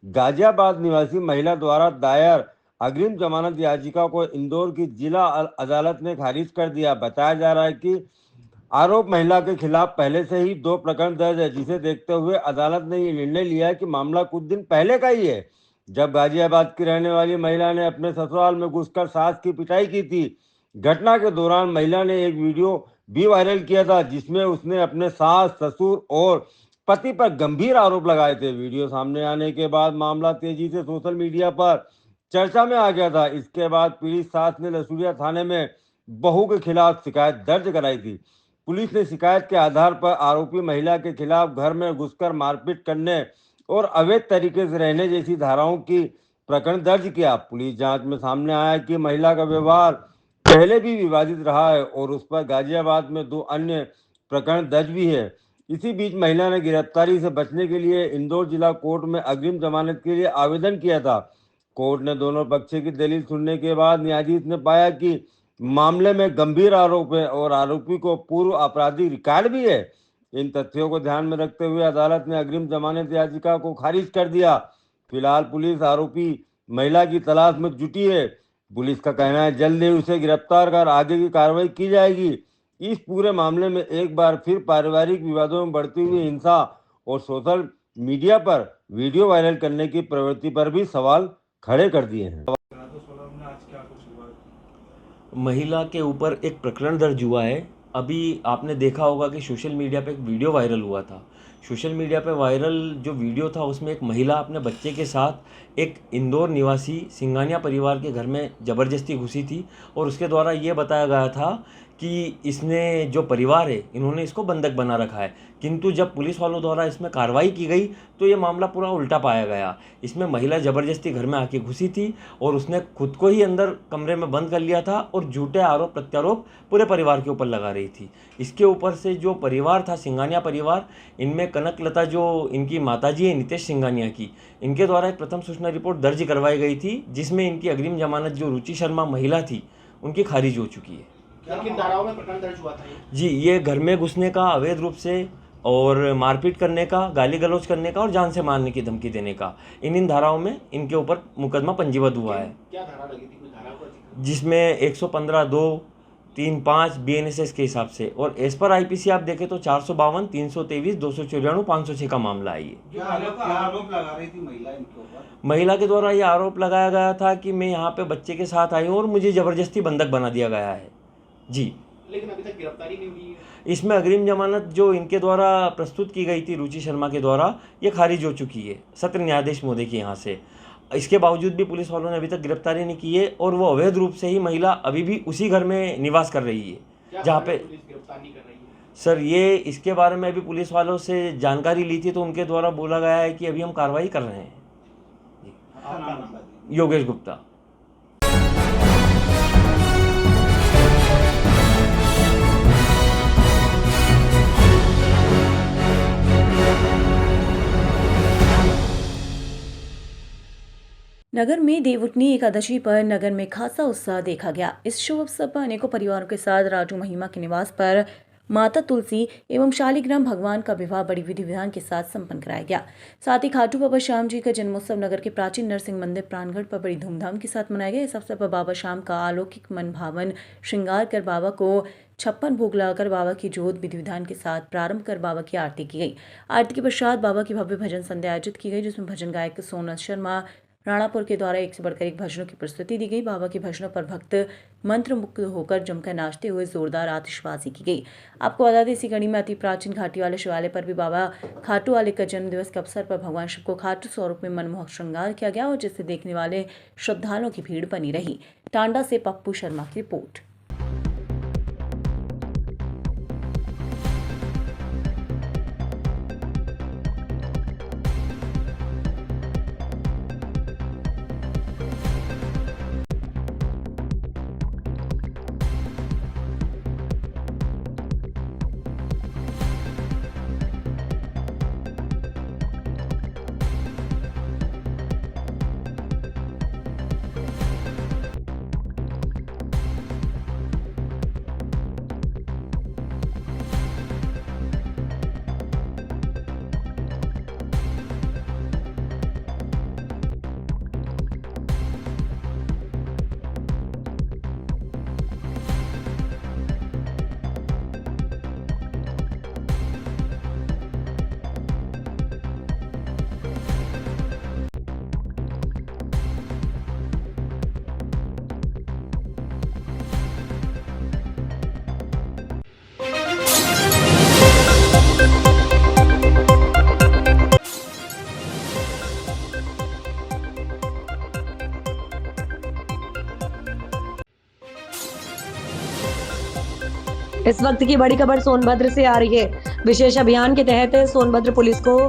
गाजियाबाद निवासी महिला द्वारा दायर अग्रिम जमानत याचिका को इंदौर की जिला अदालत ने खारिज कर दिया। बताया जा रहा है कि आरोप महिला के खिलाफ पहले से ही 2 प्रकरण दर्ज है, जिसे देखते हुए अदालत ने ये निर्णय लिया कि मामला कुछ दिन पहले का ही है, जब गाजियाबाद की रहने वाली महिला ने अपने ससुराल में घुसकर सास की पिटाई की थी। घटना के दौरान महिला ने एक वीडियो भी वायरल किया था जिसमें उसने अपने सास, ससुर और पति पर गंभीर आरोप लगाए थे। वीडियो सामने आने के बाद मामला तेजी से सोशल मीडिया पर चर्चा में आ गया था। इसके बाद पीड़ित सास ने लसूरिया थाने में बहू के खिलाफ शिकायत दर्ज कराई थी। पुलिस ने शिकायत के आधार पर आरोपी महिला के खिलाफ घर में घुसकर मारपीट करने और अवैध तरीके से रहने जैसी धाराओं की प्रकरण दर्ज किया। पुलिस जांच में सामने आया कि महिला का व्यवहार पहले भी विवादित रहा है और उस पर गाजियाबाद में 2 अन्य प्रकरण दर्ज भी है। इसी बीच महिला ने गिरफ्तारी से बचने के लिए इंदौर जिला कोर्ट में अग्रिम जमानत के लिए आवेदन किया था। कोर्ट ने दोनों पक्ष की दलील सुनने के बाद न्यायाधीश ने पाया कि मामले में गंभीर आरोप है और आरोपी को पूर्व आपराधिक रिकॉर्ड भी है। इन तथ्यों को ध्यान में रखते हुए अदालत ने अग्रिम जमानत याचिका को खारिज कर दिया। फिलहाल पुलिस आरोपी महिला की तलाश में जुटी है। पुलिस का कहना है जल्द ही उसे गिरफ्तार कर आगे की कार्रवाई की जाएगी। इस पूरे मामले में एक बार फिर पारिवारिक विवादों में बढ़ती हुई हिंसा और सोशल मीडिया पर वीडियो वायरल करने की प्रवृत्ति पर भी सवाल खड़े कर दिए हैं। महिला के ऊपर एक प्रकरण दर्ज हुआ है। अभी आपने देखा होगा कि सोशल मीडिया पे एक वीडियो वायरल हुआ था। सोशल मीडिया पे वायरल जो वीडियो था उसमें एक महिला अपने बच्चे के साथ एक इंदौर निवासी सिंघानिया परिवार के घर में ज़बरदस्ती घुसी थी और उसके द्वारा ये बताया गया था कि इसने जो परिवार है इन्होंने इसको बंधक बना रखा है। किंतु जब पुलिस वालों द्वारा इसमें कार्रवाई की गई तो ये मामला पूरा उल्टा पाया गया। इसमें महिला ज़बरदस्ती घर में आके घुसी थी और उसने खुद को ही अंदर कमरे में बंद कर लिया था और झूठे आरोप प्रत्यारोप पूरे परिवार के ऊपर लगा रही थी। इसके ऊपर से जो परिवार था सिंघानिया परिवार, इनमें कनकलता जो इनकी माताजी है नितेश सिंघानिया की, इनके द्वारा एक प्रथम सूचना रिपोर्ट दर्ज करवाई गई थी जिसमें इनकी अग्रिम जमानत जो रुचि शर्मा महिला थी उनकी खारिज हो चुकी है। किन धाराओं में प्रकरण दर्ज हुआ था जी, ये घर में घुसने का, अवैध रूप से और मारपीट करने का, गाली गलौज करने का और जान से मारने की धमकी देने का, इन धाराओं में इनके ऊपर मुकदमा पंजीबद्ध हुआ है। क्या धारा लगी थी, कोई धारा को? जिसमें 115(2), 3(5) BNSS के हिसाब से और एज पर IPC आप देखें तो 452, 323, 294, 506 का मामला है। ये आरोप लगा रही थी महिला इनके ऊपर? महिला के द्वारा ये आरोप लगाया गया था कि मैं यहाँ पे बच्चे के साथ आई हूँ और मुझे ज़बरदस्ती बंधक बना दिया गया है जी। लेकिन अभी तक गिरफ्तारी नहीं हुई है। इसमें अग्रिम जमानत जो इनके द्वारा प्रस्तुत की गई थी रुचि शर्मा के द्वारा, ये खारिज हो चुकी है सत्र न्यायाधीश महोदय के यहाँ से। इसके बावजूद भी पुलिस वालों ने अभी तक गिरफ्तारी नहीं की है और वो अवैध रूप से ही महिला अभी भी उसी घर में निवास कर रही है जहाँ पे गिरफ्तार नहीं कर रही है। सर ये इसके बारे में अभी पुलिस वालों से जानकारी ली थी तो उनके द्वारा बोला गया है कि अभी हम कार्रवाई कर रहे हैं। योगेश गुप्ता। नगर में देवउठनी एकादशी पर नगर में खासा उत्साह देखा गया। इस शुभ अवसर पर अनेकों परिवारों के साथ राजू महिमा के निवास पर माता तुलसी एवं शालिग्राम भगवान का विवाह बड़ी विधि विधान के साथ संपन्न कराया गया। साथ ही खाटू बाबा श्याम जी का जन्मोत्सव नगर के प्राचीन नरसिंह मंदिर प्रांगण पर बड़ी धूमधाम के साथ मनाया गया। इस अवसर पर बाबा श्याम का अलौकिक मन भावन श्रृंगार कर बाबा को 56 भोग लगाकर बाबा की जोत विधि विधान के साथ प्रारंभ कर बाबा की आरती की गई। आरती के पश्चात बाबा की भव्य भजन संध्या आयोजित की गई जिसमें भजन गायक सोनल शर्मा राणापुर के द्वारा एक से बढ़कर एक भजनों की प्रस्तुति दी गई। बाबा के भजनों पर भक्त मंत्र मुक्त होकर जमकर नाचते हुए जोरदार आतिशबाजी की गई। आपको बता दें इसी कड़ी में अति प्राचीन घाटी वाले शिवालय पर भी बाबा खाटू वाले का जन्म दिवस के अवसर पर भगवान शिव को खाटू स्वरूप में मनमोहक श्रृंगार किया गया और जिससे देखने वाले श्रद्धालुओं की भीड़ बनी रही। टांडा से पप्पू शर्मा की रिपोर्ट। इस वक्त की बड़ी खबर सोनभद्र से आ रही है। विशेष अभियान के तहत सोनभद्र पुलिस को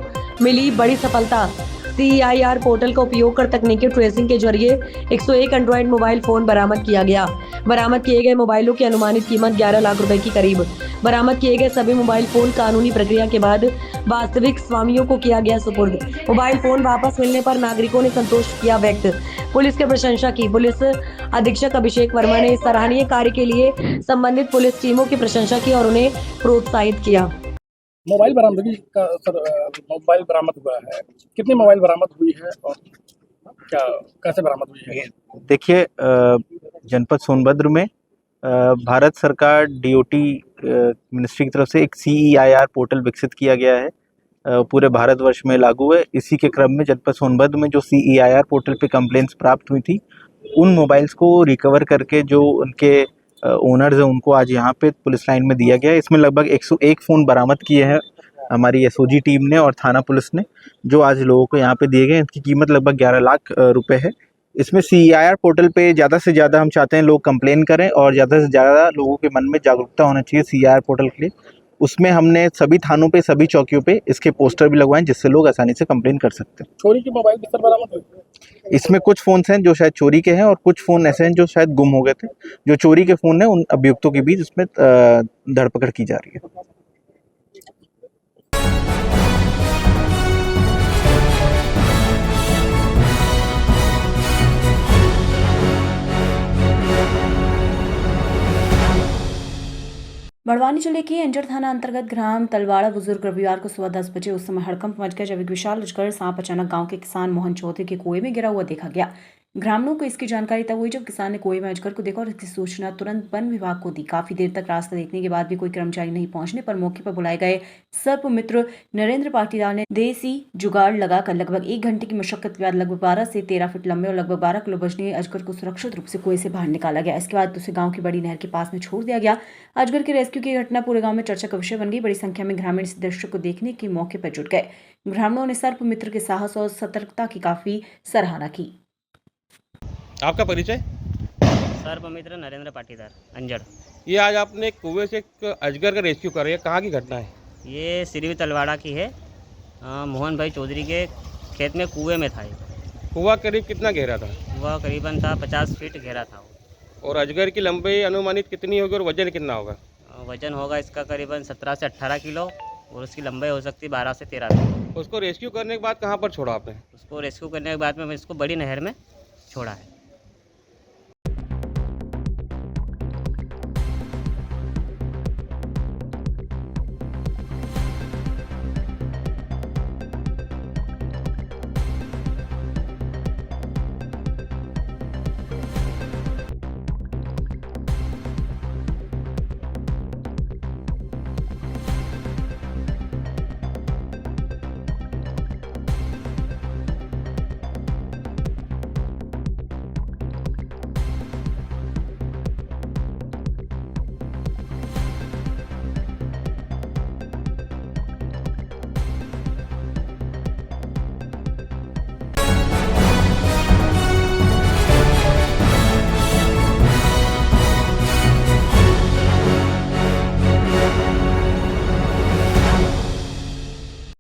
मिली बड़ी सफलता। CIR पोर्टल का उपयोग कर तकनीकी ट्रेसिंग के जरिए 101 एंड्रॉइड मोबाइल फोन बरामद किया गया। बरामद किए गए मोबाइलों की अनुमानित कीमत 11 लाख रुपए की करीब। बरामद किए गए सभी मोबाइल फोन कानूनी प्रक्रिया के बाद वास्तविक स्वामियों को किया गया सुपुर्द। मोबाइल फोन वापस मिलने पर नागरिकों ने संतोष किया व्यक्त। पुलिस की प्रशंसा की। पुलिस अधीक्षक अभिषेक वर्मा ने इस सराहनीय कार्य के लिए संबंधित पुलिस टीमों की प्रशंसा की और उन्हें प्रोत्साहित किया। मोबाइल बरामदगी का मोबाइल बरामद हुआ है, कितनी मोबाइल बरामद हुई है और क्या कैसे बरामद हुई है? देखिए, जनपद सोनभद्र में भारत सरकार DOT मिनिस्ट्री की तरफ से एक CEIR पोर्टल विकसित किया गया है, पूरे भारतवर्ष में लागू है। इसी के क्रम में जनपद सोनभद्र में जो CEIR पोर्टल पे कंप्लेंट्स प्राप्त हुई थी, उन मोबाइल्स को रिकवर करके जो उनके ओनर्स हैं उनको आज यहाँ पे पुलिस लाइन में दिया गया है। इसमें लगभग 101 फ़ोन बरामद किए हैं हमारी SOG टीम ने और थाना पुलिस ने, जो आज लोगों को यहाँ पे दिए गए। इनकी कीमत लगभग 11 लाख रुपए है। इसमें CEIR पोर्टल पे ज़्यादा से ज़्यादा हम चाहते हैं लोग कंप्लेन करें और ज़्यादा से ज़्यादा लोगों के मन में जागरूकता होना चाहिए CEIR पोर्टल के लिए। उसमें हमने सभी थानों पे, सभी चौकियों पे इसके पोस्टर भी लगवाएं जिससे लोग आसानी से कंप्लेन कर सकते हैं। चोरी के मोबाइल किस तरह बरामद हुए? इसमें कुछ फ़ोन्स हैं जो शायद चोरी के हैं और कुछ फ़ोन ऐसे हैं जो शायद गुम हो गए थे। जो चोरी के फ़ोन हैं उन अभियुक्तों के बीच उसमें धरपकड़ की जा रही है। बड़वानी जिले के अंजड़ थाना अंतर्गत ग्राम तलवाड़ा बुजुर्ग रविवार को सुबह 10 बजे उस समय हड़कंप मच गया जब एक विशाल अजगर सांप अचानक गांव के किसान मोहन चौधरी के कुएं में गिरा हुआ देखा गया। ग्रामीणों को इसकी जानकारी तब हुई जब किसान ने कुएं में अजगर को देखा और इसकी सूचना तुरंत वन विभाग को दी। काफी देर तक रास्ता देखने के बाद भी कोई कर्मचारी नहीं पहुंचने पर मौके पर बुलाए गए सर्प मित्र नरेंद्र पाटीदार ने देसी जुगाड़ लगाकर लगभग 1 घंटे की मशक्कत के बाद लगभग 12 से 13 फीट लंबे और लगभग 12 किलो वजनी अजगर को सुरक्षित रूप से कुएं से बाहर निकाला गया। इसके बाद उसे गाँव की बड़ी नहर के पास में छोड़ दिया गया। अजगर के रेस्क्यू की घटना पूरे गाँव में चर्चा का विषय बन गई। बड़ी संख्या में ग्रामीण इस दृश्य को देखने के मौके पर जुट गए। ग्रामीणों ने सर्प मित्र के साहस और सतर्कता की काफी सराहना की। आपका परिचय? सर्प मित्र नरेंद्र पाटीदार, अंजड़। ये आज आपने एक कुएं से एक अजगर का रेस्क्यू कर रही है, कहाँ की घटना है? ये सिरवी तलवाड़ा की है। मोहन भाई चौधरी के खेत में कुएं में था। कुआं करीब कितना गहरा था? वह करीबन था 50 फीट गहरा था। और अजगर की लंबाई अनुमानित कितनी होगी और वजन कितना होगा? वजन होगा इसका करीबन 17 से 18 किलो और उसकी लंबाई हो सकती है 12 से 13 किलो। उसको रेस्क्यू करने के बाद कहाँ पर छोड़ा आपने? उसको रेस्क्यू करने के बाद में इसको बड़ी नहर में छोड़ा है।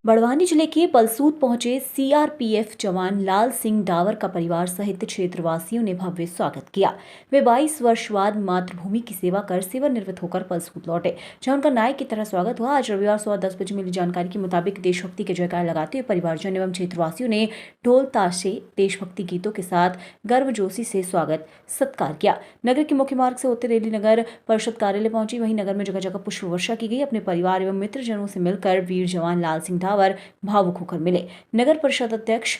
बड़वानी जिले के पलसूद पहुंचे CRPF जवान लाल सिंह डावर का परिवार सहित क्षेत्रवासियों ने भव्य स्वागत किया। वे 22 वर्ष बाद मातृभूमि की सेवा कर सेवानिवृत्त होकर पलसूद लौटे, जहां उनका नायक की तरह स्वागत हुआ। आज रविवार सुबह 10 बजे मिली जानकारी के मुताबिक देशभक्ति के जयकार लगाते हुए परिवारजन एवं क्षेत्रवासियों ने ढोल ताशे देशभक्ति गीतों के साथ गर्मजोशी से स्वागत सत्कार किया। नगर के मुख्य मार्ग से होते रैली नगर परिषद कार्यालय पहुंची। वहीं नगर में जगह जगह पुष्प वर्षा की गई। अपने परिवार एवं मित्रजनों से मिलकर वीर जवान लाल सिंह डावर भावुक होकर मिले। नगर परिषद अध्यक्ष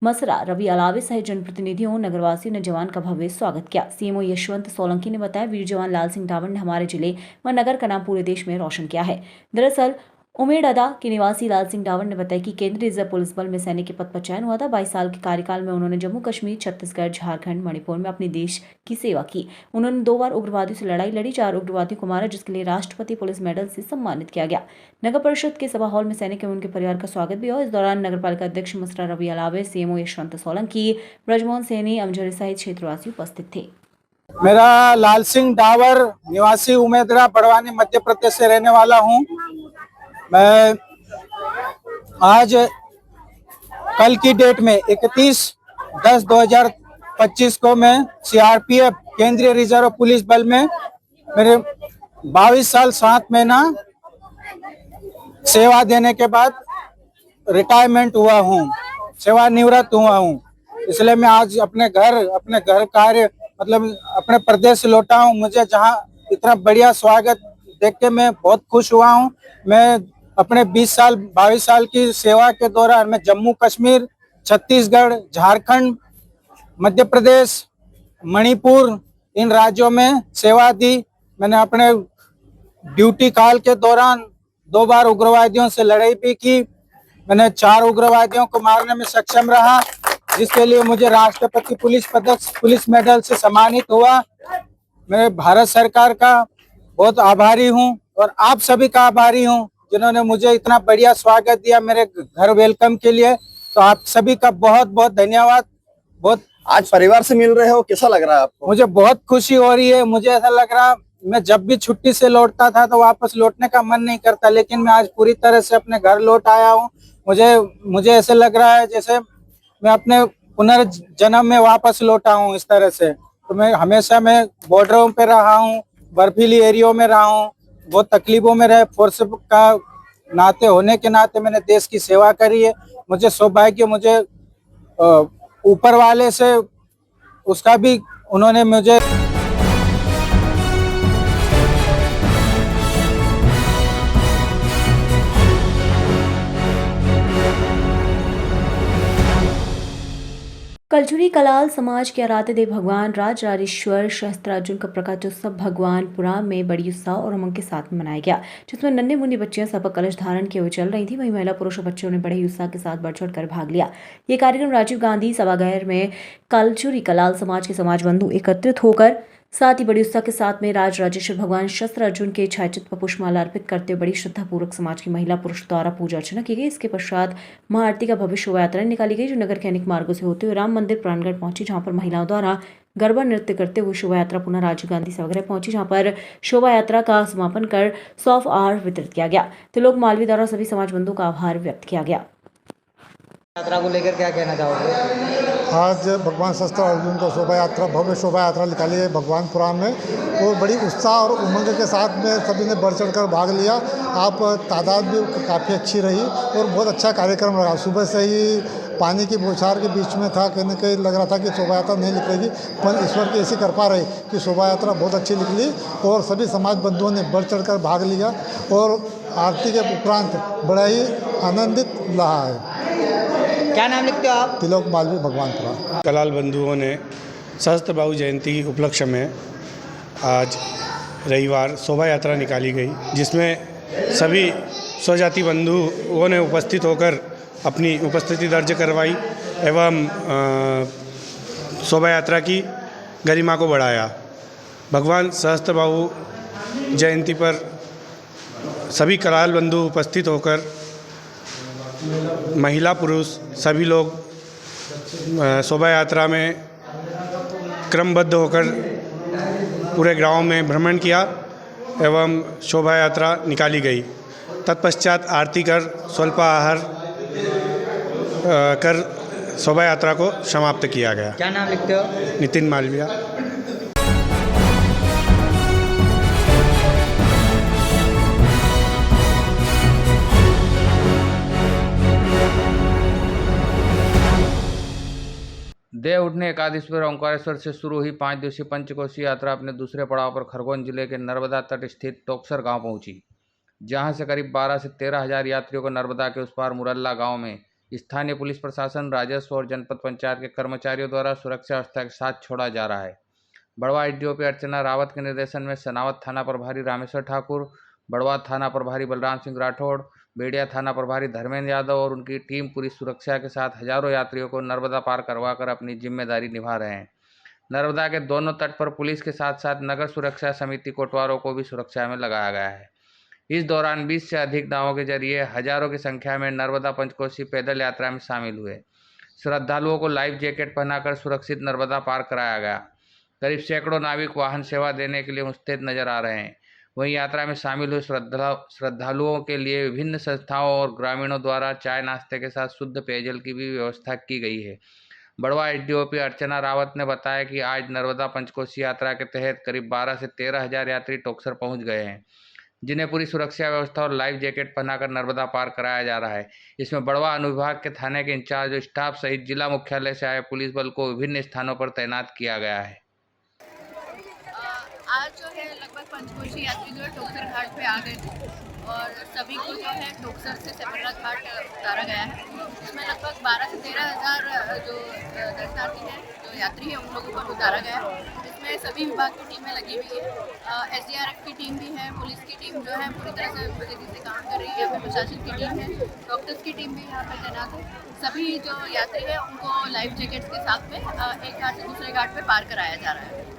मसरा रवि अलावे सहित जनप्रतिनिधियों नगरवासियों ने जवान का भव्य स्वागत किया। CMO यशवंत सोलंकी ने बताया, वीर जवान लाल सिंह डावर ने हमारे जिले व नगर का नाम पूरे देश में रोशन किया है। दरअसल उमेड़ादा के निवासी लाल सिंह डावर ने बताया कि केंद्रीय रिजर्व पुलिस बल में सैनिक के पद पर चयन हुआ था। 22 साल के कार्यकाल में उन्होंने जम्मू कश्मीर, छत्तीसगढ़, झारखंड, मणिपुर में अपने देश की सेवा की। उन्होंने 2 बार उग्रवादियों से लड़ाई लड़ी, 4 उग्रवादियों को मारा, जिसके लिए राष्ट्रपति पुलिस मेडल से सम्मानित किया गया। नगर परिषद के सभा हॉल में सैनिक एवं उनके परिवार का स्वागत भी हुआ। इस दौरान नगरपालिका अध्यक्ष मसरा रवि अलावे, CMO यशवंत सोलंकी, ब्रजमोहन सैनी, अमजरी सहित क्षेत्रवासी उपस्थित थे। मेरा लाल सिंह डावर, निवासी उमेदरा, बड़वानी, मध्य प्रदेश से रहने वाला हूँ। मैं आज कल की डेट में 31/10/2025 को मैं CRPF केंद्रीय रिजर्व पुलिस बल में मेरे 22 साल 7 महीना सेवा देने के बाद रिटायरमेंट हुआ हूँ, सेवानिवृत्त हुआ हूँ। इसलिए मैं आज अपने घर कार्य मतलब अपने प्रदेश से लौटा हूँ। मुझे जहाँ इतना बढ़िया स्वागत देख के मैं बहुत खुश हुआ हूँ। मैं अपने 22 साल की सेवा के दौरान मैं जम्मू कश्मीर, छत्तीसगढ़, झारखंड, मध्य प्रदेश, मणिपुर इन राज्यों में सेवा दी। मैंने अपने ड्यूटी काल के दौरान 2 बार उग्रवादियों से लड़ाई भी की। मैंने 4 उग्रवादियों को मारने में सक्षम रहा, जिसके लिए मुझे राष्ट्रपति पुलिस पदक, पुलिस मेडल से सम्मानित हुआ। मैं भारत सरकार का बहुत आभारी हूं और आप सभी का आभारी हूं जिन्होंने मुझे इतना बढ़िया स्वागत दिया मेरे घर वेलकम के लिए। तो आप सभी का बहुत बहुत धन्यवाद। बहुत आज परिवार से मिल रहे हो, कैसा लग रहा है आपको? मुझे बहुत खुशी हो रही है। मुझे ऐसा लग रहा, मैं जब भी छुट्टी से लौटता था तो वापस लौटने का मन नहीं करता, लेकिन मैं आज पूरी तरह से अपने घर लौट आया हूँ। मुझे ऐसे लग रहा है जैसे मैं अपने पुनर्जन्म में वापस लौटा हूँ इस तरह से। तो मैं हमेशा बॉर्डरों पे रहा हूँ, बर्फीली एरियो में रहा हूँ, बहुत तकलीफों में रहे। फोर्स का नाते होने के नाते मैंने देश की सेवा करी है। मुझे सौभाग्य, मुझे ऊपर वाले से उसका भी उन्होंने मुझे कलचुरी कलाल समाज के आराध्यदेव भगवान राजराजेश्वर सहस्त्रार्जुन का प्रकाशोत्सव भगवानपुरा में बड़ी उत्साह और उमंग के साथ मनाया गया, जिसमें नन्हे मुन्नी बच्चियां सपा कलश धारण किए हुए चल रही थी। वहीं महिला पुरुष और बच्चों ने बड़े ही उत्साह के साथ बढ़ चढ़ कर भाग लिया। ये कार्यक्रम राजीव गांधी सभागार में कलचुरी कलाल समाज के समाज बंधु एकत्रित होकर साथ ही बड़ी उत्साह के साथ में राजराजेश्वर भगवान सहस्त्रार्जुन के छायाचित्र पर पुष्पमाला अर्पित करते हुए बड़ी श्रद्धापूर्वक समाज की महिला पुरुष द्वारा पूजा अर्चना की गई। इसके पश्चात महाआरती का भव्य शोभा यात्रा निकाली गई, जो नगर के अनेक मार्गों से होते हुए राम मंदिर प्रांगण पहुंची, जहां पर महिलाओं द्वारा गरबा नृत्य करते हुए शोभा यात्रा पुनः राजीव गांधी सभागृह पहुंची, जहां पर शोभा यात्रा का समापन कर सॉफ्ट आवर वितरित किया गया। तिलोक मालवी द्वारा सभी समाज बंधुओं का आभार व्यक्त किया गया। यात्रा को लेकर क्या कहना चाहोगे? आज भगवान सहस्त्रार्जुन का शोभा यात्रा, भव्य शोभा यात्रा निकाली है भगवानपुरा में, और बड़ी उत्साह और उमंग के साथ में सभी ने बढ़ चढ़ कर भाग लिया। आप तादाद भी काफ़ी अच्छी रही और बहुत अच्छा कार्यक्रम रहा। सुबह से ही पानी की बौछार के बीच में था, कहीं न कहीं लग रहा था कि शोभा यात्रा नहीं निकलेगी, पर ईश्वर की ऐसी कृपा रही कि शोभा यात्रा बहुत अच्छी निकली और सभी समाज बंधुओं ने बढ़ चढ़ कर भाग लिया और आरती के उपरांत बड़ा ही आनंदित रहा है। क्या नाम लिखते हो आप? तिलोक मालवी, भगवानपुरा। कलाल बंधुओं ने सहस्त्रबाहु जयंती के उपलक्ष्य में आज रविवार शोभा यात्रा निकाली गई, जिसमें सभी स्वजाति बंधुओं ने उपस्थित होकर अपनी उपस्थिति दर्ज करवाई एवं शोभा यात्रा की गरिमा को बढ़ाया। भगवान सहस्त्रबाहु जयंती पर सभी कलाल बंधु उपस्थित होकर महिला पुरुष सभी लोग शोभा यात्रा में क्रमबद्ध होकर पूरे गांव में भ्रमण किया एवं शोभा यात्रा निकाली गई। तत्पश्चात आरती कर स्वल्पाहार कर शोभा यात्रा को समाप्त किया गया। क्या नाम लिखते हो? नितिन मालविया। देव उठने एकादशवीर ओंकारेश्वर से शुरू हुई 5 दिवसीय पंचकोशीय यात्रा अपने दूसरे पड़ाव पर खरगोन जिले के नर्मदा तट स्थित टोकसर गांव पहुंची, जहां से करीब 12 से 13 हज़ार यात्रियों को नर्मदा के उस पार मुरल्ला गांव में स्थानीय पुलिस प्रशासन, राजस्व और जनपद पंचायत के कर्मचारियों द्वारा सुरक्षा व्यवस्था के साथ छोड़ा जा रहा है। बड़वा एसडीओपी अर्चना रावत के निर्देशन में सनावत थाना प्रभारी रामेश्वर ठाकुर, बड़वा थाना प्रभारी बलराम सिंह राठौड़, बेड़िया थाना प्रभारी धर्मेंद्र यादव और उनकी टीम पूरी सुरक्षा के साथ हजारों यात्रियों को नर्मदा पार करवाकर अपनी जिम्मेदारी निभा रहे हैं। नर्मदा के दोनों तट पर पुलिस के साथ साथ नगर सुरक्षा समिति कोटवारों को भी सुरक्षा में लगाया गया है। इस दौरान 20 से अधिक नावों के जरिए हजारों की संख्या में नर्मदा पंचकोशी पैदल यात्रा में शामिल हुए। श्रद्धालुओं को लाइफ जैकेट पहनाकर सुरक्षित नर्मदा पार कराया गया। करीब सैकड़ों नाविक वाहन सेवा देने के लिए मुस्तैद नजर आ रहे हैं। वहीं यात्रा में शामिल हुए श्रद्धालुओं के लिए विभिन्न संस्थाओं और ग्रामीणों द्वारा चाय नाश्ते के साथ शुद्ध पेयजल की भी व्यवस्था की गई है। बड़वा एसडीओपी अर्चना रावत ने बताया कि आज नर्मदा पंचकोसी यात्रा के तहत करीब 12 से 13 हज़ार यात्री टोकसर पहुंच गए हैं, जिन्हें पूरी सुरक्षा व्यवस्था और लाइफ जैकेट पहनाकर नर्मदा पार कराया जा रहा है। इसमें बड़वा अनुविभाग के थाने के इंचार्ज और स्टाफ सहित जिला मुख्यालय से आए पुलिस बल को विभिन्न स्थानों पर तैनात किया गया है। आज जो है लगभग पंचकोशी यात्री जो है टोकसर घाट पे आ गए थे और सभी को जो है टोकसर से सेपरा घाट उतारा गया है। इसमें लगभग 12 से 13 हज़ार जो दर्शनार्थी हैं, जो यात्री हैं, उन लोगों को उतारा गया है। इसमें सभी विभाग की टीमें लगी हुई है। SDRF की टीम भी है, पुलिस की टीम जो है पूरी तरह से तेजी से काम कर रही है। फिर प्रशासन की टीम है, डॉक्टर्स की टीम भी यहाँ पर तैनात है। सभी जो यात्री हैं उनको लाइफ जैकेट्स के साथ में एक घाट से दूसरे घाट पर पार कराया जा रहा है।